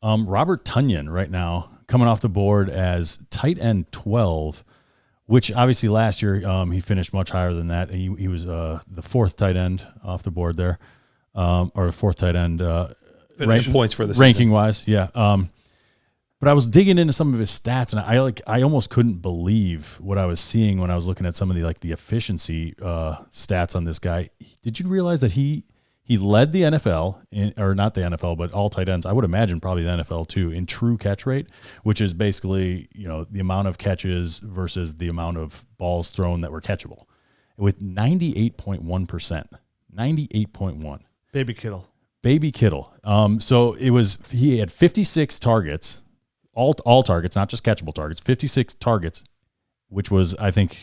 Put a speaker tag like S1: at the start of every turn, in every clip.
S1: Robert Tunyan right now coming off the board as tight end 12, which obviously last year he finished much higher than that. He was the fourth tight end off the board there, or fourth tight end
S2: points for the
S1: ranking wise, yeah. But I was digging into some of his stats, and I almost couldn't believe what I was seeing when I was looking at some of the efficiency stats on this guy. Did you realize that he led the NFL, or not the NFL, but all tight ends, I would imagine probably the NFL too, in true catch rate, which is basically, the amount of catches versus the amount of balls thrown that were catchable, with 98.1%. 98.1. Baby Kittle. So he had 56 targets, all targets, not just catchable targets, 56 targets, which was, I think,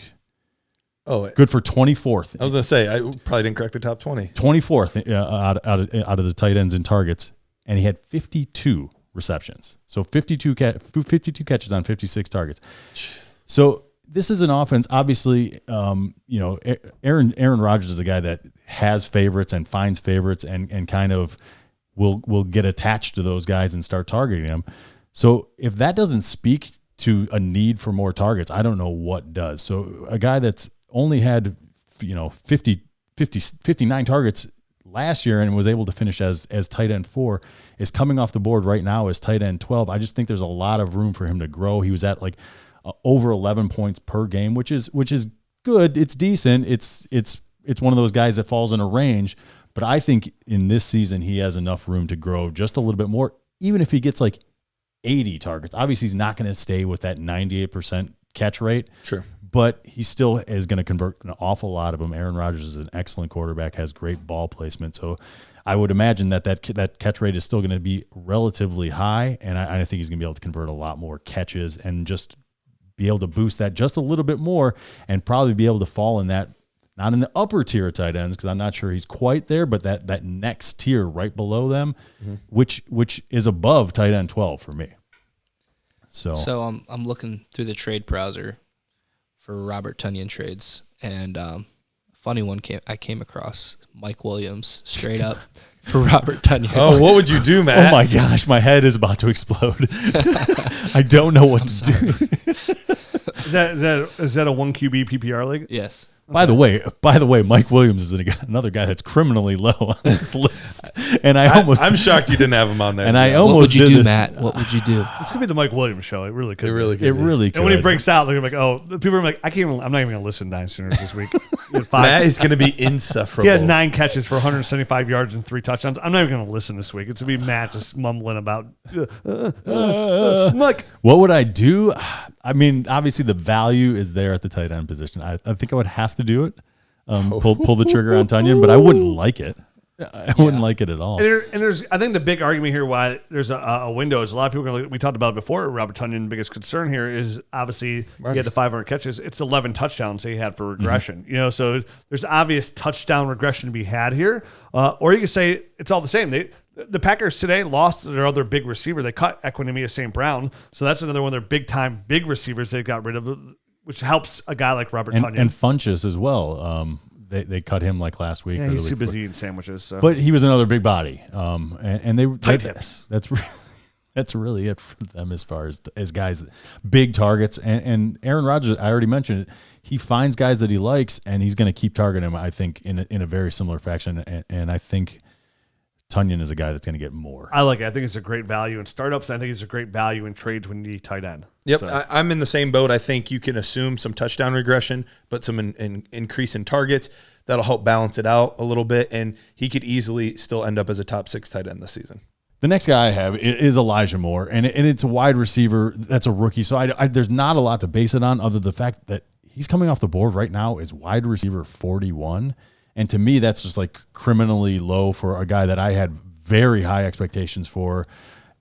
S1: good for 24th.
S2: I was going to say, I probably didn't crack the top 20.
S1: 24th out of the tight ends in targets, and he had 52 receptions. So 52 catches on 56 targets. So this is an offense, obviously, Aaron Rodgers is a guy that has favorites and finds favorites and kind of will get attached to those guys and start targeting them. So if that doesn't speak to a need for more targets, I don't know what does. So a guy that's only had 59 targets last year and was able to finish as tight end 4 is coming off the board right now as tight end 12. I just think there's a lot of room for him to grow. He was at over 11 points per game, which is good. It's decent. It's one of those guys that falls in a range, but I think in this season he has enough room to grow just a little bit more, even if he gets 80 targets. Obviously he's not going to stay with that 98% catch rate.
S2: Sure.
S1: But he still is going to convert an awful lot of them. Aaron Rodgers is an excellent quarterback, has great ball placement. So I would imagine that catch rate is still going to be relatively high, and I think he's going to be able to convert a lot more catches and just be able to boost that just a little bit more and probably be able to fall in that, not in the upper tier of tight ends because I'm not sure he's quite there, but that next tier right below them, which is above tight end 12 for me. So
S3: I'm looking through the trade browser for Robert Tunyan trades, and funny one I came across Mike Williams straight up for Robert Tunyan.
S2: Oh, what would you do, Matt?
S1: Oh my gosh, my head is about to explode. I don't know what to do.
S4: Is that a 1 QB PPR league?
S3: Yes.
S1: By the way, Mike Williams is another guy that's criminally low on this list, and I'm
S2: shocked you didn't have him on there.
S1: And I
S3: what
S1: almost
S3: would you
S1: did
S3: do,
S1: this.
S3: Matt? What would you do?
S4: This could be the Mike Williams show. It really could.
S2: It really could.
S1: It really could.
S4: And when he breaks out, they're like, "Oh, people are like, I'm not even going to listen to Dynasty this week."
S2: Matt is going to be insufferable.
S4: He had 9 catches for 175 yards and 3 touchdowns. I'm not even going to listen this week. It's going to be Matt just mumbling about Mike.
S1: What would I do? I mean, obviously the value is there at the tight end position. I think I would have to do it. Pull the trigger on Tunyan, but I wouldn't like it. I wouldn't like it at all.
S4: And there's, I think the big argument here why there's a window is a lot of people are going to, we talked about it before, Robert Tunyan, the biggest concern here is obviously he had the 500 catches. It's 11 touchdowns he had for regression. So there's obvious touchdown regression to be had here. Or you could say it's all the same. The Packers today lost their other big receiver. They cut Equinemius St. Brown. So that's another one of their big receivers they got rid of, which helps a guy like Robert Tunyan.
S1: And Funchess as well. They cut him last week.
S4: Yeah, he's too busy eating sandwiches. So.
S1: But he was another big body. And they
S4: tight hips.
S1: That's really it for them as far as guys, big targets. And Aaron Rodgers, I already mentioned it. He finds guys that he likes, and he's going to keep targeting them, I think, in a very similar fashion. And I think Tunyan is a guy that's going to get more.
S4: I like it. I think it's a great value in startups. I think it's a great value in trades when you need tight end.
S2: Yep,
S4: So.
S2: I'm in the same boat. I think you can assume some touchdown regression, but some increase in targets. That'll help balance it out a little bit, and he could easily still end up as a top 6 tight end this season.
S1: The next guy I have is Elijah Moore, and it's a wide receiver that's a rookie. So there's not a lot to base it on other than the fact that he's coming off the board right now as wide receiver 41. And to me, that's just criminally low for a guy that I had very high expectations for,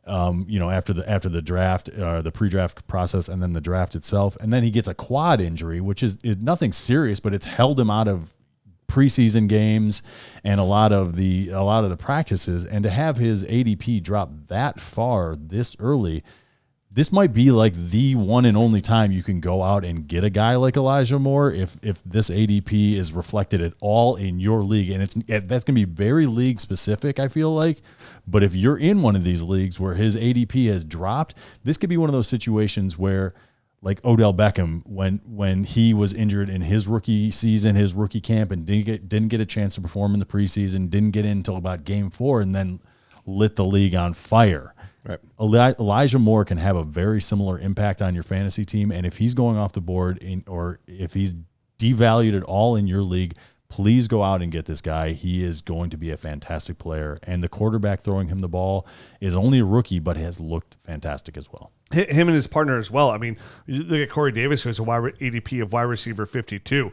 S1: after the draft, the pre-draft process, and then the draft itself. And then he gets a quad injury, which is nothing serious, but it's held him out of preseason games and a lot of the practices. And to have his ADP drop that far this early this might be like the one and only time you can go out and get a guy like Elijah Moore if this ADP is reflected at all in your league. And that's going to be very league specific, I feel like. But if you're in one of these leagues where his ADP has dropped, this could be one of those situations where, like Odell Beckham, when he was injured in his rookie season, his rookie camp, and didn't get a chance to perform in the preseason, didn't get in until about game 4, and then lit the league on fire.
S2: Right.
S1: Elijah Moore can have a very similar impact on your fantasy team, and if he's going off the board or if he's devalued at all in your league, please go out and get this guy. He is going to be a fantastic player, and the quarterback throwing him the ball is only a rookie, but has looked fantastic as well.
S4: Him and his partner as well. I mean, you look at Corey Davis, who has a ADP of wide receiver 52.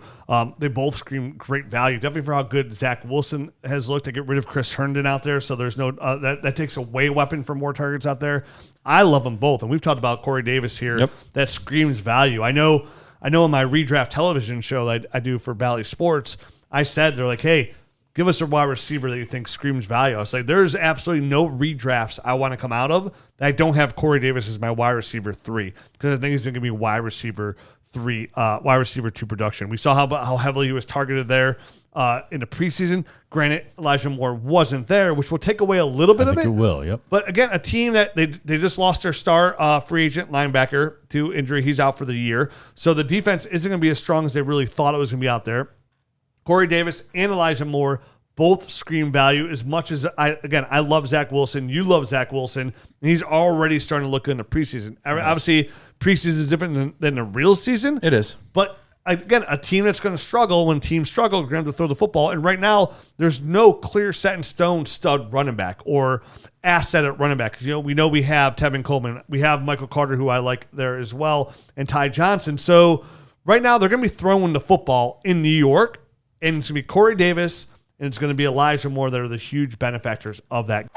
S4: They both scream great value, definitely for how good Zach Wilson has looked. To get rid of Chris Herndon out there, so there's no that takes away a weapon for more targets out there. I love them both, and we've talked about Corey Davis here.
S2: Yep.
S4: That screams value. I know in my redraft television show that I do for Valley Sports, I said, they're like, hey, give us a wide receiver that you think screams value. I was like, there's absolutely no redrafts I want to come out of that I don't have Corey Davis as my wide receiver 3, because I think he's going to be wide receiver 2 production. We saw how heavily he was targeted there in the preseason. Granted, Elijah Moore wasn't there, which will take away a little bit of it.
S1: It will, yep.
S4: But again, a team that they just lost their star free agent linebacker to injury. He's out for the year. So the defense isn't going to be as strong as they really thought it was going to be out there. Corey Davis and Elijah Moore both scream value as much as I love Zach Wilson. You love Zach Wilson. And he's already starting to look good in the preseason. Yes. Obviously, preseason is different than the real season.
S2: It is.
S4: But again, a team that's going to struggle, when teams struggle, they're going to have to throw the football. And right now, there's no clear set in stone stud running back or asset at running back. We know we have Tevin Coleman. We have Michael Carter, who I like there as well, and Ty Johnson. So right now, they're going to be throwing the football in New York. And it's going to be Corey Davis, and it's going to be Elijah Moore that are the huge benefactors of that.